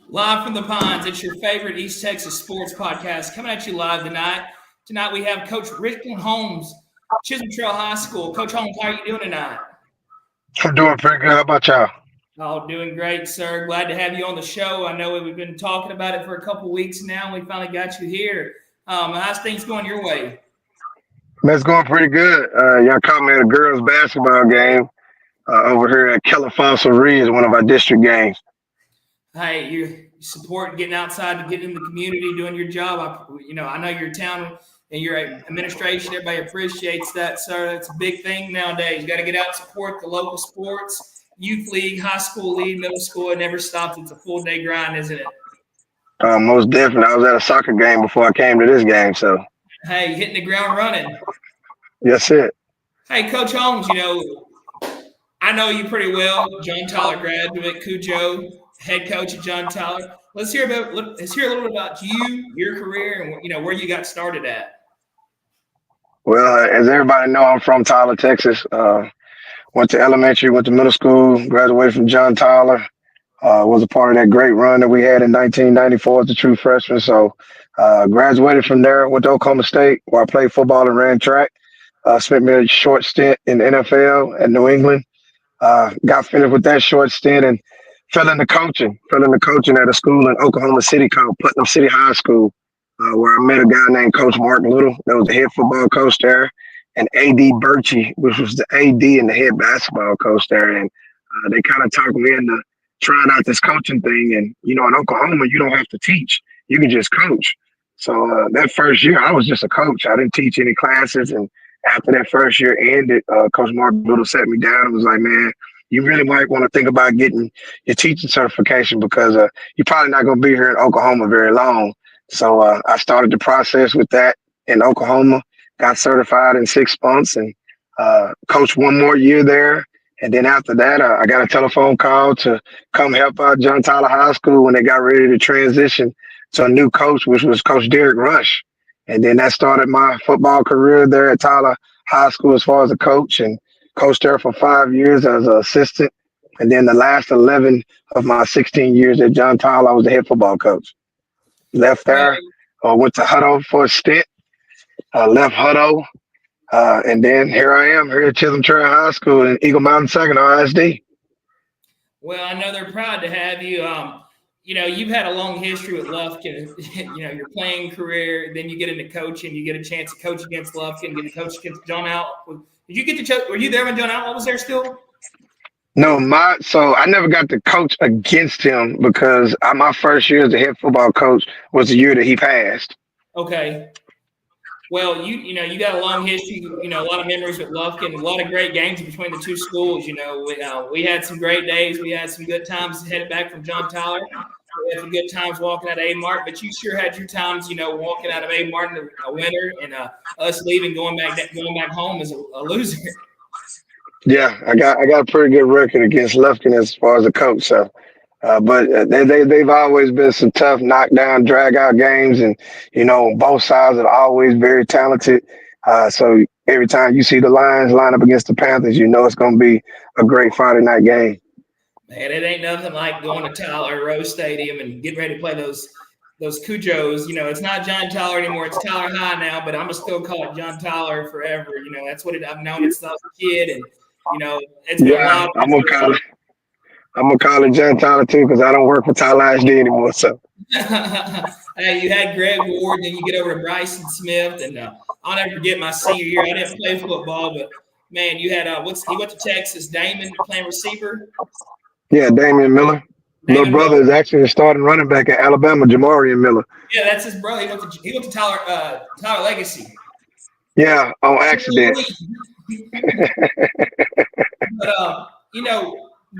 Live from the Pines, it's your favorite East Texas sports podcast coming at you live tonight. Tonight we have Coach Ricklan Holmes, Chisholm High School. Coach Holmes, how are you doing tonight? I'm doing pretty good. How about y'all? Oh, doing great, sir. Glad to have you on the show. I know we've been talking about it for a couple weeks now, and we finally got you here. How's things going your way? Man, it's going pretty good. Y'all caught me at a girls' basketball game over here at Keller Fossil Ridge, one of our district games. Hey, you support getting outside to get in the community, doing your job. I know your town and your administration, everybody appreciates that, sir. That's a big thing nowadays. You got to get out and support the local sports, youth league, high school league, middle school. It never stops. It's a full day grind, isn't it? Most definitely. I was at a soccer game before I came to this game, so Hey, hitting the ground running. that's it. Hey, Coach Holmes, I know you pretty well. John Tyler graduate, Cujo, head coach at John Tyler. Let's hear a little bit about you, your career, and where you got started at. Well, as everybody know, I'm from Tyler, Texas. Went to elementary, went to middle school, graduated from John Tyler. Was a part of that great run that we had in 1994 as a true freshman. So graduated from there, went to Oklahoma State, where I played football and ran track. Spent me a short stint in the NFL at New England. Got finished with that short stint and fell into coaching. Fell into coaching at a school in Oklahoma City called Putnam City High School, where I met a guy named Coach Mark Little, that was the head football coach there, and A.D. Birchie, which was the A.D. and the head basketball coach there. And they kind of talked me into trying out this coaching thing. And, in Oklahoma, you don't have to teach. You can just coach. So that first year, I was just a coach. I didn't teach any classes. And after that first year ended, Coach Mark Little sat me down and was like, man, you really might want to think about getting your teaching certification because you're probably not going to be here in Oklahoma very long. So I started the process with that in Oklahoma, got certified in 6 months and coached one more year there. And then after that, I got a telephone call to come help out John Tyler High School when they got ready to transition to a new coach, which was Coach Derek Rush. And then that started my football career there at Tyler High School as far as a coach, and coached there for 5 years as an assistant. And then the last 11 of my 16 years at John Tyler, I was the head football coach. Left Well, there, went to Hutto for a stint, left Hutto, and then here I am here at Chisholm High School in Eagle Mountain Saginaw ISD. well, I know they're proud to have you. You've had a long history with Lufkin. Your playing career, then you get into coaching. You get a chance to coach against Lufkin, get to coach against John Out. Did you get to? Were you there when John Outlaw was there still? No, so I never got to coach against him because my first year as a head football coach was the year that he passed. Okay. Well, you got a long history. A lot of memories with Lufkin, a lot of great games between the two schools. We had some great days. We had some good times headed back from John Tyler. We had some good times walking out of A Mart, but you sure had your times, walking out of A Mart in a winter and us leaving, going back home as a loser. Yeah, I got a pretty good record against Lufkin as far as a coach. So, but they've always been some tough knockdown, drag out games, and both sides are always very talented. So every time you see the Lions line up against the Panthers, it's going to be a great Friday night game. Man, it ain't nothing like going to Tyler Rose Stadium and getting ready to play those Cujos. It's not John Tyler anymore. It's Tyler High now, but I'm going to still call it John Tyler forever. That's what I've known it since I was a kid. And, it's been a Yeah, lot. I'm gonna call it John Tyler too because I don't work for Tyler ISD anymore. So Hey, you had Greg Ward, then you get over to Bryson Smith. And I'll never forget my senior year. I didn't play football, but, man, you had he went to Texas, Damon playing receiver. yeah, Damian Miller. Little Damon brother Miller. is actually a starting running back at Alabama, Jamarian Miller. Yeah, that's his brother. He went to Tyler Legacy. Yeah, on accident. But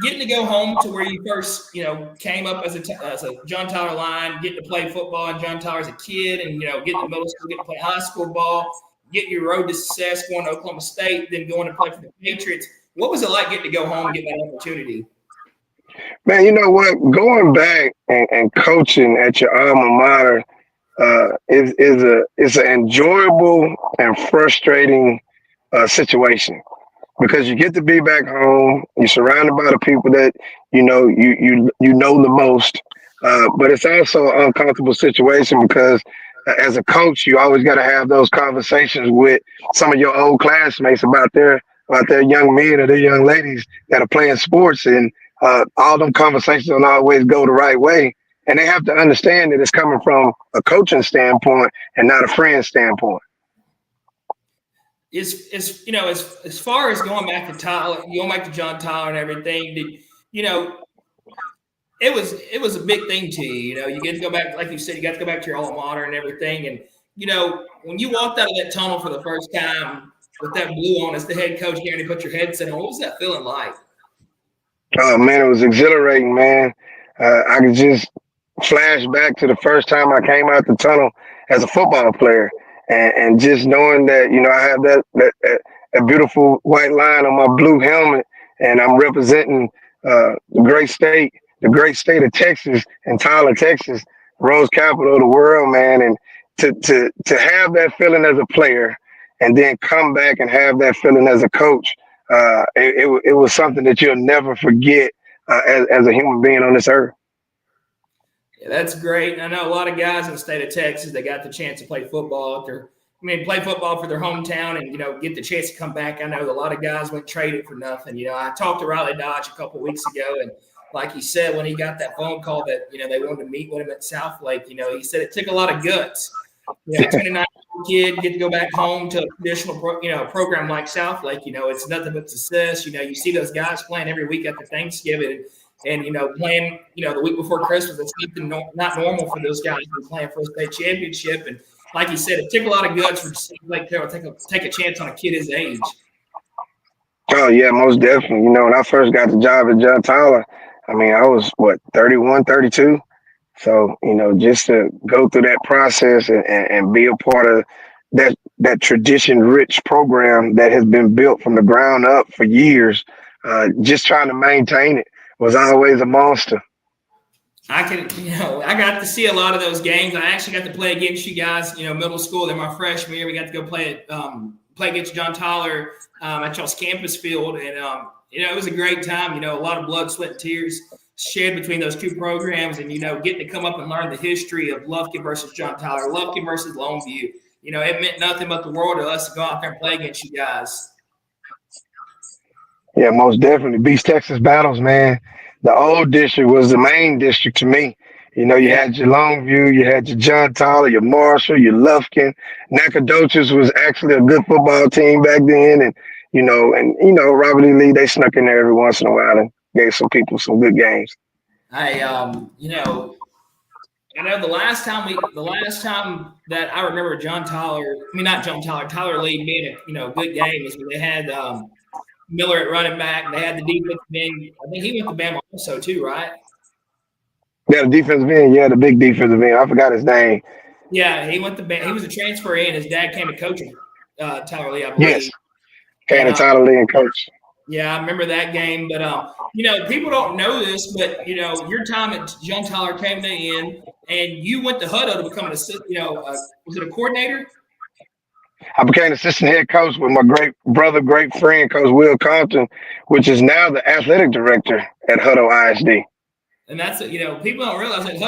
getting to go home to where you first came up as a John Tyler line, getting to play football in John Tyler as a kid, and getting to middle school, getting to play high school ball, getting your road to success, going to Oklahoma State, then going to play for the Patriots. What was it like getting to go home and get that opportunity? Man, you know what? Going back and coaching at your alma mater is an enjoyable and frustrating situation because you get to be back home. You're surrounded by the people that you know the most. But it's also an uncomfortable situation because as a coach, you always got to have those conversations with some of your old classmates about their young men or their young ladies that are playing sports, and all them conversations don't always go the right way. And they have to understand that it's coming from a coaching standpoint and not a friend standpoint. Is as far as going back to Tyler, going back to John Tyler and everything, you know, it was a big thing to you. You get to go back, like you said, you got to go back to your alma mater and everything. And when you walked out of that tunnel for the first time with that blue on as the head coach, getting to put your headset on, what was that feeling like? Oh man, it was exhilarating, man. I could just flash back to the first time I came out the tunnel as a football player, and just knowing that I have that beautiful white line on my blue helmet, and I'm representing the great state of Texas, and Tyler, Texas, Rose capital of the world, man, and to have that feeling as a player, and then come back and have that feeling as a coach. It was something that you'll never forget as a human being on this earth. Yeah, that's great. I know a lot of guys in the state of Texas, they got the chance to play football play football for their hometown and, get the chance to come back. I know a lot of guys went traded for nothing. I talked to Riley Dodge a couple of weeks ago, and like he said, when he got that phone call that, they wanted to meet with him at Southlake, he said it took a lot of guts. 29-year-old kid get to go back home to a traditional, program like Southlake. It's nothing but success. You see those guys playing every week after Thanksgiving and playing, the week before Christmas. It's not normal for those guys to be playing for a state championship. And like you said, it took a lot of guts for Southlake to take a chance on a kid his age. Oh yeah, most definitely. When I first got the job at John Tyler, I mean, I was 31, 32. So, just to go through that process and be a part of that tradition rich program that has been built from the ground up for years, just trying to maintain it was always a monster. I got to see a lot of those games. I actually got to play against you guys, middle school. Then my freshman year, we got to go play against John Tyler at y'all's campus field. And, it was a great time, a lot of blood, sweat, and tears shared between those two programs, and getting to come up and learn the history of Lufkin versus John Tyler, Lufkin versus Longview. It meant nothing but the world to us to go out there and play against you guys. Yeah, most definitely. Beast Texas battles, man. The old district was the main district to me. You had your Longview, you had your John Tyler, your Marshall, your Lufkin. Nacogdoches was actually a good football team back then, and Robert E. Lee, they snuck in there every once in a while and gave some people some good games. I know the last time that I remember Tyler Lee being a good game is when they had Miller at running back. They had the defensive end. I think he went to Bama also too, right? Yeah, the defensive end. Yeah, the big defensive end. I forgot his name. Yeah, he went to Bama. He was a transfer in. His dad came to coach Tyler Lee, I believe. Yes, came to Tyler Lee and coach. Yeah, I remember that game. But people don't know this, but your time at John Tyler came to end, and you went to Hutto to become an assistant. Was it a coordinator? I became assistant head coach with my great brother, great friend, Coach Will Compton, which is now the athletic director at Hutto ISD. And that's people don't realize that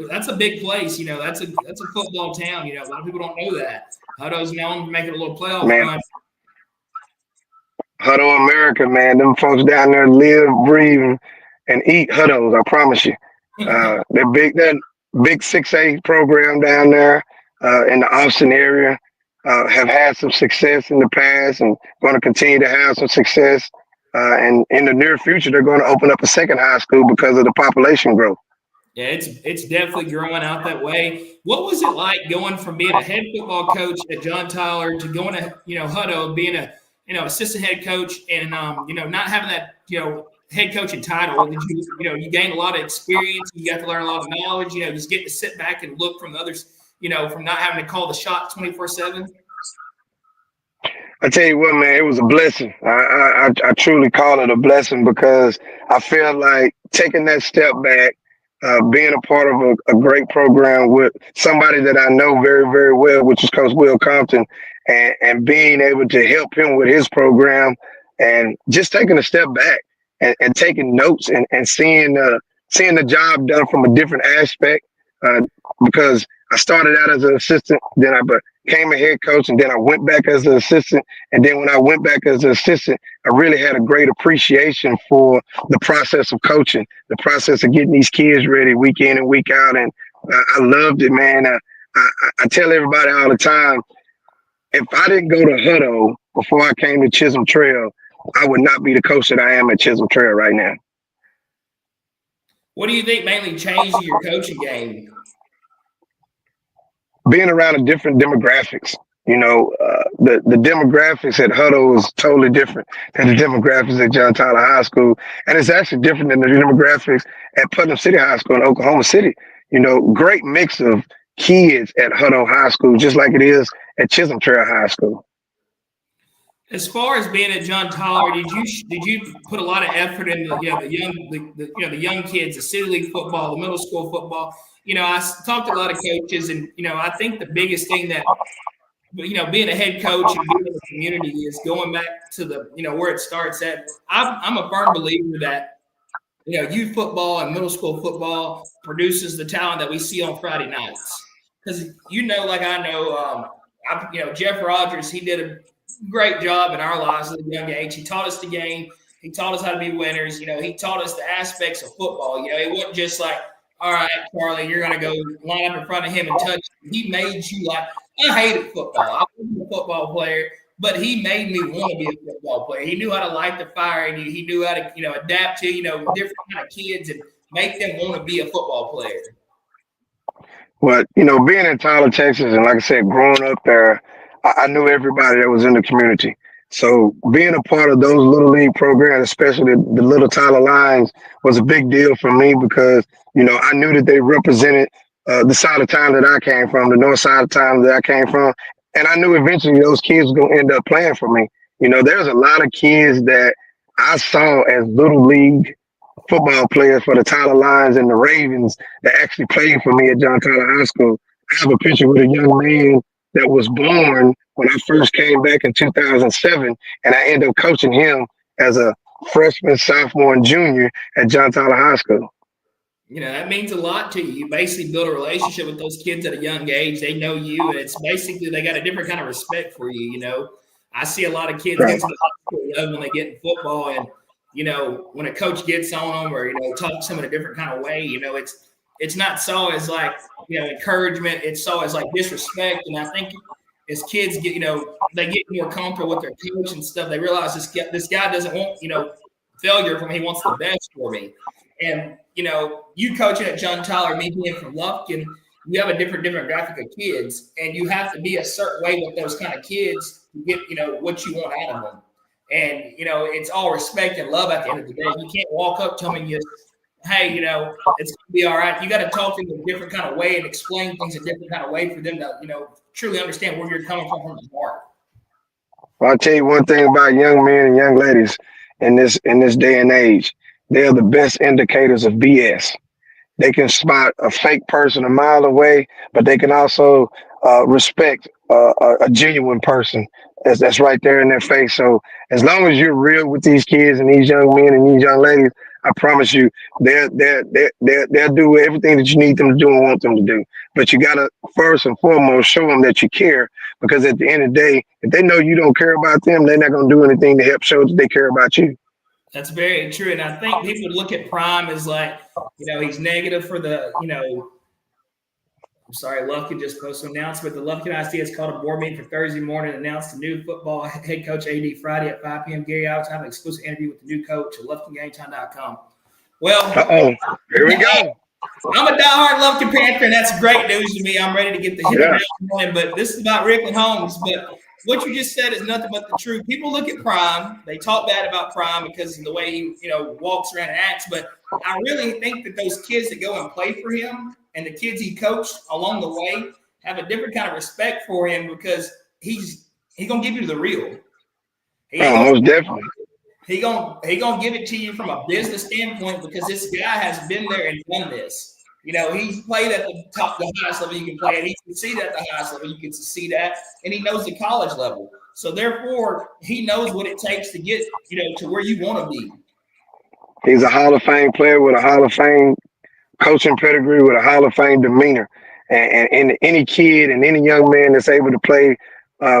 that's a big place. That's a football town. A lot of people don't know that. Hutto's known for making a little playoff run. Hutto America, man. Them folks down there live, breathe, and eat Huttos. I promise you. They're big 6A program down there in the Austin area. Have had some success in the past and going to continue to have some success. And in the near future, they're going to open up a second high school because of the population growth. Yeah, it's definitely growing out that way. What was it like going from being a head football coach at John Tyler to going to Hutto, being a assistant head coach, and not having that head coaching title? Did you gained a lot of experience? You got to learn a lot of knowledge. Just getting to sit back and look from the others. From not having to call the shots 24/7. I tell you what, man, it was a blessing. I truly call it a blessing because I feel like taking that step back, being a part of a great program with somebody that I know very, very well, which is Coach Will Compton, and being able to help him with his program and just taking a step back and taking notes and seeing seeing the job done from a different aspect, because I started out as an assistant, then I became a head coach, and then I went back as an assistant. And then when I went back as an assistant, I really had a great appreciation for the process of coaching, the process of getting these kids ready week in and week out. And I loved it, man. I tell everybody all the time, if I didn't go to Hutto before I came to Chisholm Trail, I would not be the coach that I am at Chisholm Trail right now. What do you think mainly changed your coaching game? Being around the different demographics. The demographics at Hutto is totally different than the demographics at John Tyler High School. And it's actually different than the demographics at Putnam City High School in Oklahoma City. Great mix of kids at Hutto High School, just like it is at Chisholm Trail High School. As far as being at John Tyler, did you put a lot of effort in the young kids, the city league football, the middle school football? I talked to a lot of coaches, and I think the biggest thing that being a head coach and being in the community is going back to the where it starts at. I'm a firm believer that youth football and middle school football produces the talent that we see on Friday nights. Because like I know, Jeff Rogers, he did a great job in our lives at a young age. He taught us the game. He taught us how to be winners. He taught us the aspects of football. It wasn't just like, all right, Charlie, you're going to go line up in front of him and touch him. He made you like, I hated football. I wasn't a football player, but he made me want to be a football player. He knew how to light the fire, and he knew how to, adapt to, different kind of kids and make them want to be a football player. But, being in Tyler, Texas, and like I said, growing up there, I knew everybody that was in the community. So being a part of those little league programs, especially the Little Tyler Lions, was a big deal for me because, I knew that they represented the side of town that I came from, the north side of town that I came from. And I knew eventually those kids were going to end up playing for me. There's a lot of kids that I saw as little league football players for the Tyler Lions and the Ravens that actually played for me at John Tyler High School. I have a picture with a young man that was born when I first came back in 2007, and I ended up coaching him as a freshman, sophomore, and junior at John Tyler High School. That means a lot to you. You basically build a relationship with those kids at a young age. They know you, and it's basically they got a different kind of respect for you. I see a lot of kids get to the high school when they get in football, and when a coach gets on them or talks to them in a different kind of way, it's not so as like encouragement. It's so as like disrespect. And I think as kids get they get more comfortable with their coach and stuff, they realize this guy doesn't want failure from me. He wants the best for me. And you coaching at John Tyler, me being from Lufkin, you have a different demographic of kids, and you have to be a certain way with those kind of kids to get what you want out of them. And it's all respect and love at the end of the day. You can't walk up to them and just, hey, it's gonna be all right. You got to talk to them in a different kind of way and explain things a different kind of way for them to truly understand where you're coming from the heart. Well, I'll tell you one thing about young men and young ladies in this day and age. They are the best indicators of BS. They can spot a fake person a mile away, but they can also respect a genuine person that's right there in their face. So as long as you're real with these kids and these young men and these young ladies, I promise you, they'll do everything that you need them to do and want them to do. But you gotta first and foremost show them that you care, because at the end of the day, if they know you don't care about them, they're not gonna do anything to help show that they care about you. That's very true. And I think people look at Prime as like, he's negative for the, I'm sorry, Lufkin just posted an announcement. The Lufkin IC has called a board meeting for Thursday morning and announced the new football head coach AD Friday at 5 p.m. Gary Alex have an exclusive interview with the new coach at LufkinGameTime.com. Well, here we go. I'm a diehard Lufkin Panther, and that's great news to me. I'm ready to get the hit around, but this is about Ricklan Holmes. But what you just said is nothing but the truth. People look at Prime, they talk bad about Prime because of the way he, walks around and acts. But I really think that those kids that go and play for him and the kids he coached along the way have a different kind of respect for him, because he's gonna give you the real. Most definitely. He gonna give it to you from a business standpoint, because this guy has been there and done this. He's played at the highest level you can play at. He succeeded at the highest level you can succeed at, and he knows the college level. So therefore, he knows what it takes to get to where you want to be. He's a Hall of Fame player with a Hall of Fame coaching pedigree with a Hall of Fame demeanor. And any kid and any young man that's able to play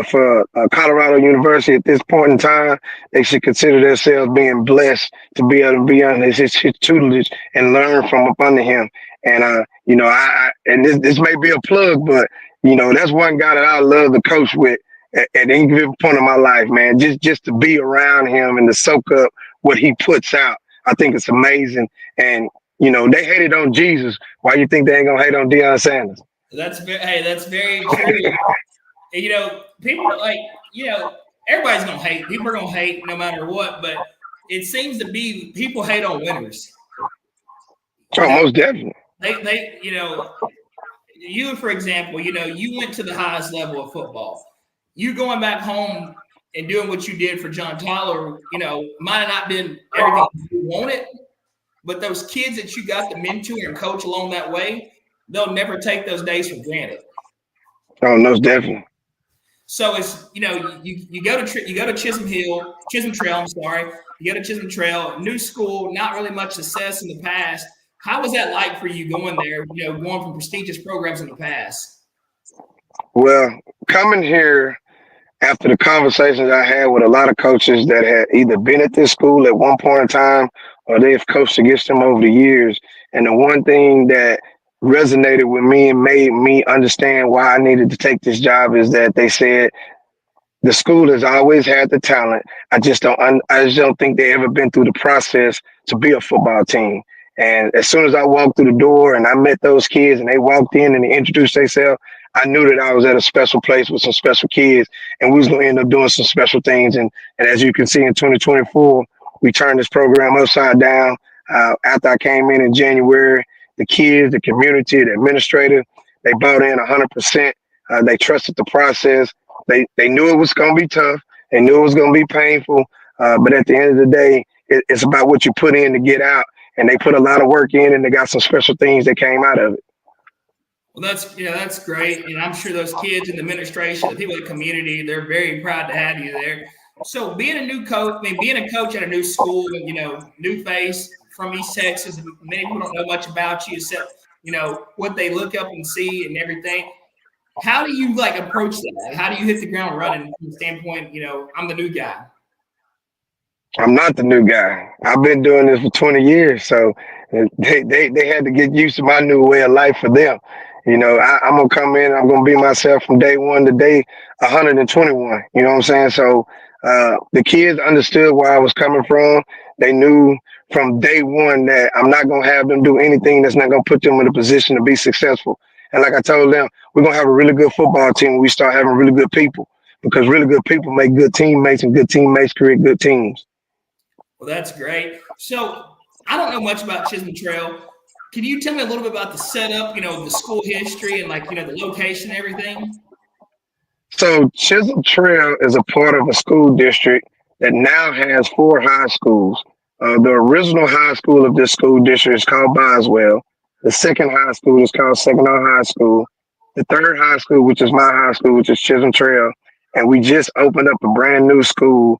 for Colorado University at this point in time, they should consider themselves being blessed to be able to be under his tutelage and learn from up under him. And and this may be a plug, but that's one guy that I love to coach with at any given point of my life, man. Just to be around him and to soak up what he puts out, I think it's amazing. And they hated on Jesus. Why you think they ain't gonna hate on Deion Sanders? That's very true. People like everybody's gonna hate. People are gonna hate no matter what. But it seems to be people hate on winners. Oh, most definitely. They you for example, you went to the highest level of football. You going back home and doing what you did for John Tyler, might have not been everything you wanted, but those kids that you got to mentor and coach along that way, they'll never take those days for granted. Oh, most definitely. So it's you go to Chisholm Trail. I'm sorry, you go to Chisholm Trail, new school, not really much success in the past. How was that like for you going there? Going from prestigious programs in the past. Well, coming here after the conversations I had with a lot of coaches that had either been at this school at one point in time or they've coached against them over the years, and the one thing that resonated with me and made me understand why I needed to take this job is that they said the school has always had the talent. I just don't think they ever been through the process to be a football team. And as soon as I walked through the door and I met those kids and they walked in and they introduced themselves, I knew that I was at a special place with some special kids and we was going to end up doing some special things. And as you can see in 2024, we turned this program upside down. After I came in January, the kids, the community, the administrator, they bought in 100%. They trusted the process. They knew it was going to be tough. They knew it was going to be painful. But at the end of the day, it's about what you put in to get out. And they put a lot of work in, and they got some special things that came out of it. Well, that's great, and I'm sure those kids in the administration, the people in the community, they're very proud to have you there. So, being a new coach, being a coach at a new school, new face from East Texas, many people don't know much about you except what they look up and see and everything. How do you approach that? How do you hit the ground running from the standpoint? I'm the new guy. I'm not the new guy. I've been doing this for 20 years, so they had to get used to my new way of life for them. I'm gonna come in. I'm gonna be myself from day one to day 121. You know what I'm saying? So the kids understood where I was coming from. They knew from day one that I'm not gonna have them do anything that's not gonna put them in a position to be successful. And like I told them, we're gonna have a really good football team when we start having really good people, because really good people make good teammates, and good teammates create good teams. Well, that's great. So I don't know much about Chisholm Trail. Can you tell me a little bit about the setup, the school history and the location and everything? So Chisholm Trail is a part of a school district that now has 4 high schools. The original high school of this school district is called Boswell. The second high school is called Saginaw High School. The third high school, which is my high school, which is Chisholm Trail. And we just opened up a brand new school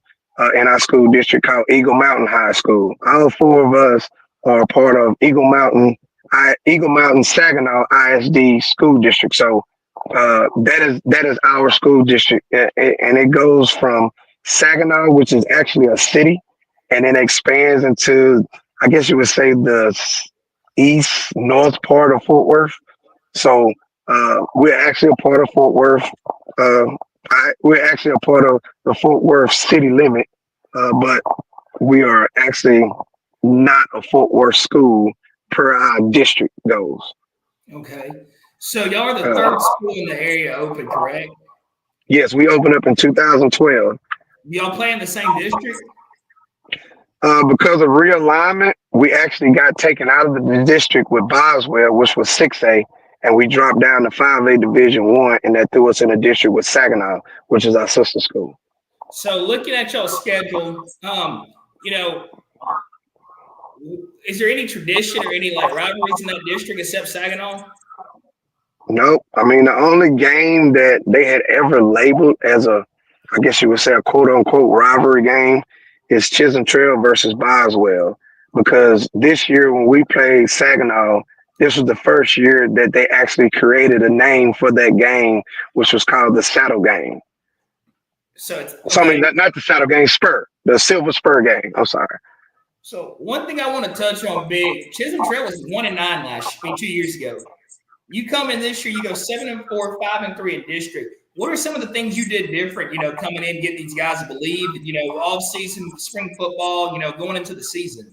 in our school district called Eagle Mountain High School. All 4 of us are part of Eagle Mountain Saginaw ISD school district. So that is our school district, and it goes from Saginaw, which is actually a city, and then expands into, I guess you would say, the east north part of Fort Worth. So we're actually a part of Fort Worth. We're actually a part of the Fort Worth city limit, but we are actually not a Fort Worth school per our district goes. Okay. So y'all are the third school in the area open, correct? Yes, we opened up in 2012. Y'all play in the same district? Because of realignment, we actually got taken out of the district with Boswell, which was 6A, and we dropped down to 5A Division 1, and that threw us in a district with Saginaw, which is our sister school. So looking at y'all's schedule, is there any tradition or any rivalries in that district except Saginaw? Nope. I mean, the only game that they had ever labeled as I guess you would say, a quote unquote rivalry game is Chisholm Trail versus Boswell. Because this year when we played Saginaw, this was the first year that they actually created a name for that game, which was called the Saddle Game. So it's So I okay. mean, not the Saddle Game, Spur, the Silver Spur Game. I'm sorry. So one thing I want to touch on big, Chisholm Trail was 1-9 2 years ago. You come in this year, you go 7-4, 5-3 in district. What are some of the things you did different, coming in, getting these guys to believe, off season, spring football, going into the season?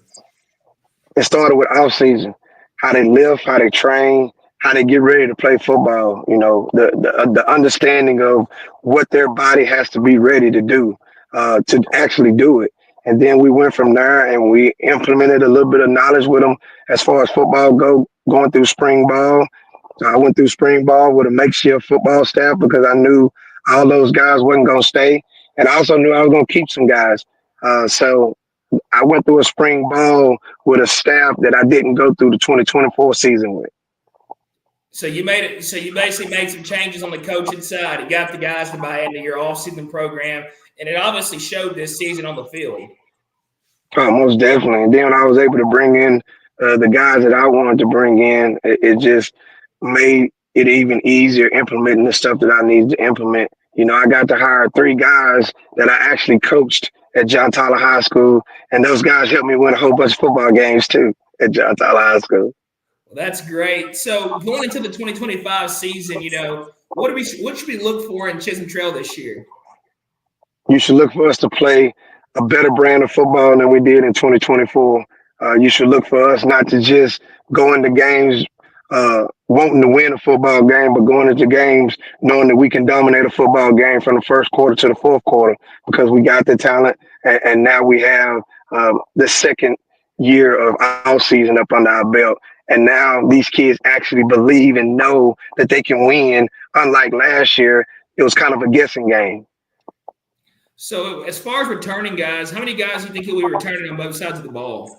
It started with off season, how they live, how they train, how they get ready to play football. The understanding of what their body has to be ready to do to actually do it. And then we went from there and we implemented a little bit of knowledge with them as far as football going through spring ball. So I went through spring ball with a makeshift football staff because I knew all those guys wasn't going to stay. And I also knew I was going to keep some guys. So I went through a spring ball with a staff that I didn't go through the 2024 season with. So you made it. So you basically made some changes on the coaching side. You got the guys to buy into your off-season program, and it obviously showed this season on the field. Oh, most definitely. And then I was able to bring in the guys that I wanted to bring in. It just made it even easier implementing the stuff that I needed to implement. I got to hire 3 guys that I actually coached at John Tyler High School, and those guys helped me win a whole bunch of football games too at John Tyler High School. Well, that's great. So going into the 2025 season, what should we look for in Chisholm Trail this year? You should look for us to play a better brand of football than we did in 2024. You should look for us not to just go into games wanting to win a football game, but going into games knowing that we can dominate a football game from the first quarter to the fourth quarter because we got the talent and now we have the second year of our season up under our belt. And now these kids actually believe and know that they can win. Unlike last year, it was kind of a guessing game. So as far as returning guys, how many guys do you think you'll be returning on both sides of the ball?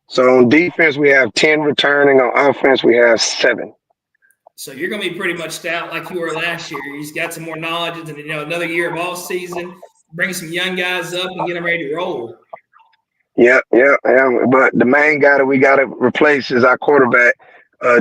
So on defense, we have 10 returning. On offense, we have 7. So you're going to be pretty much stout like you were last year. You just got some more knowledge and another year of all season, bring some young guys up and get them ready to roll. Yeah. But the main guy that we got to replace is our quarterback,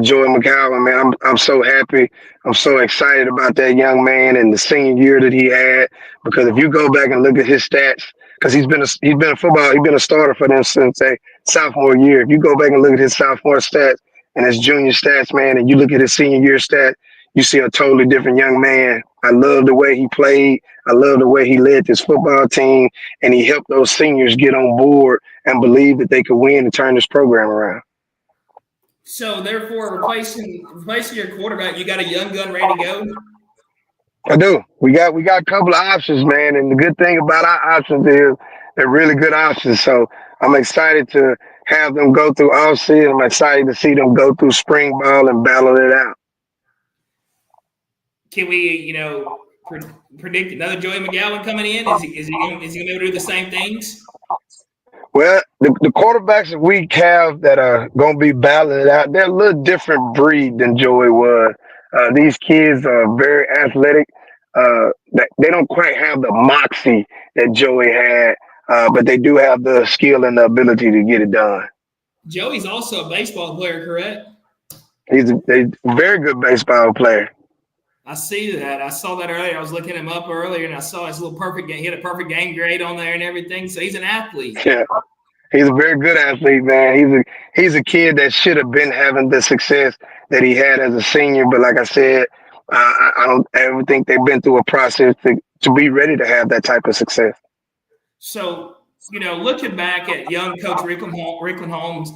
Joey McGowan. Man, I'm so happy. I'm so excited about that young man and the senior year that he had. Because if you go back and look at his stats, because he's been a starter for them since a sophomore year. If you go back and look at his sophomore stats and his junior stats, man, and you look at his senior year stat, you see a totally different young man. I love the way he played. I love the way he led this football team, and he helped those seniors get on board and believe that they could win and turn this program around. So therefore, replacing your quarterback, you got a young gun ready to go? I do. We got a couple of options, man, and the good thing about our options is they're really good options. So I'm excited to have them go through off season. I'm excited to see them go through spring ball and battle it out. Can we, predict another Joey McGowan coming in? Is he going to be able to do the same things? Well, the quarterbacks that we have that are going to be battling it out, they're a little different breed than Joey was. These kids are very athletic. They don't quite have the moxie that Joey had, but they do have the skill and the ability to get it done. Joey's also a baseball player, correct? He's a very good baseball player. I see that. I saw that earlier. I was looking him up earlier, and I saw his little perfect game. He had a perfect game grade on there and everything. So he's an athlete. Yeah, he's a very good athlete, man. He's a kid that should have been having the success that he had as a senior. But like I said, I don't ever think they've been through a process to be ready to have that type of success. So, looking back at young coach Ricklan Holmes,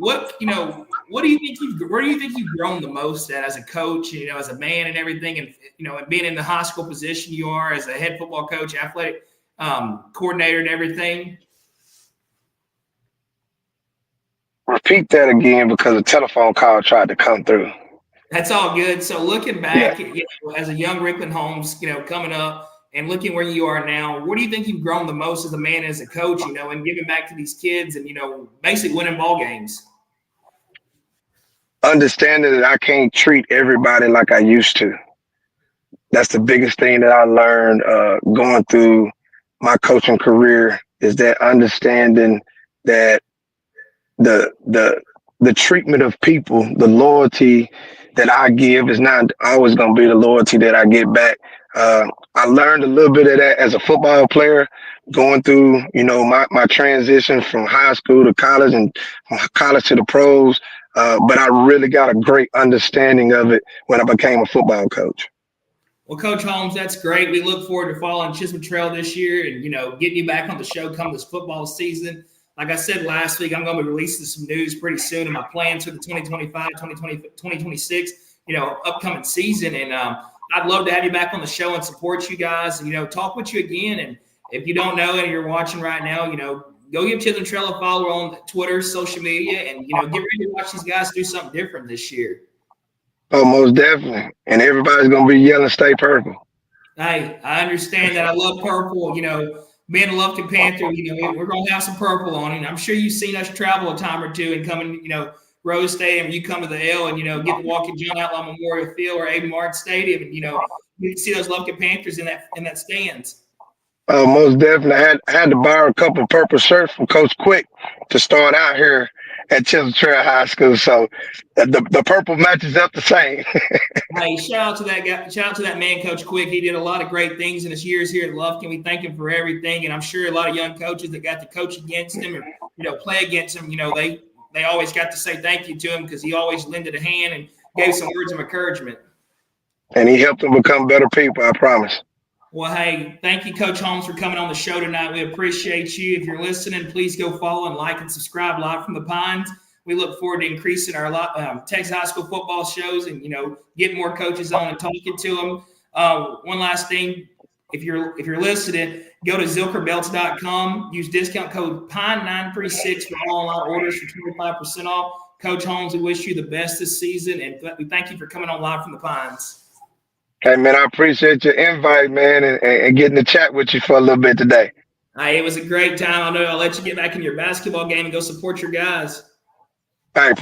where do you think you've grown the most as a coach, as a man and everything, and and being in the high school position you are as a head football coach, athletic coordinator and everything? Repeat that again because a telephone call tried to come through. That's all good. So looking back, as a young Ricklan Holmes, coming up and looking where you are now, where do you think you've grown the most as a man, as a coach, and giving back to these kids and, basically winning ball games? Understanding that I can't treat everybody like I used to. That's the biggest thing that I learned going through my coaching career is that understanding that the the treatment of people, the loyalty that I give is not always going to be the loyalty that I get back. I learned a little bit of that as a football player, going through, my transition from high school to college and from college to the pros. But I really got a great understanding of it when I became a football coach. Well, Coach Holmes, that's great. We look forward to following Chisholm Trail this year and, getting you back on the show come this football season. Like I said last week, I'm going to be releasing some news pretty soon in my plans for the 2026, upcoming season. And I'd love to have you back on the show and support you guys and, talk with you again. And if you don't know and you're watching right now, go give Chisholm Trail a follow on Twitter, social media, and, get ready to watch these guys do something different this year. Oh, most definitely. And everybody's going to be yelling, stay purple. Hey, I understand that. I love purple. Being a Lufkin Panther, we're going to have some purple on. And I'm sure you've seen us travel a time or two and coming, Rose Stadium, you come to the L and, get to walk in John Outlaw Memorial Field or Aiden Martin Stadium. And, you can see those Lufkin Panthers in that stands. Most definitely. I had to borrow a couple of purple shirts from Coach Quick to start out here at Chisholm Trail High School. So the purple matches up the same. Hey, shout out to that guy. Shout out to that man, Coach Quick. He did a lot of great things in his years here at Lufkin. We thank him for everything. And I'm sure a lot of young coaches that got to coach against him or, play against him, they always got to say thank you to him because he always lended a hand and gave some words of encouragement. And he helped them become better people, I promise. Well, hey, thank you, Coach Holmes, for coming on the show tonight. We appreciate you. If you're listening, please go follow and like and subscribe live from the Pines. We look forward to increasing our Texas high school football shows and, getting more coaches on and talking to them. One last thing, if you're listening, go to zilkerbelts.com. Use discount code PINE936 for all online orders for 25% off. Coach Holmes, we wish you the best this season, and we thank you for coming on live from the Pines. Hey, man, I appreciate your invite, man, and getting to chat with you for a little bit today. Hey, it was a great time. I know I'll let you get back in your basketball game and go support your guys. All right.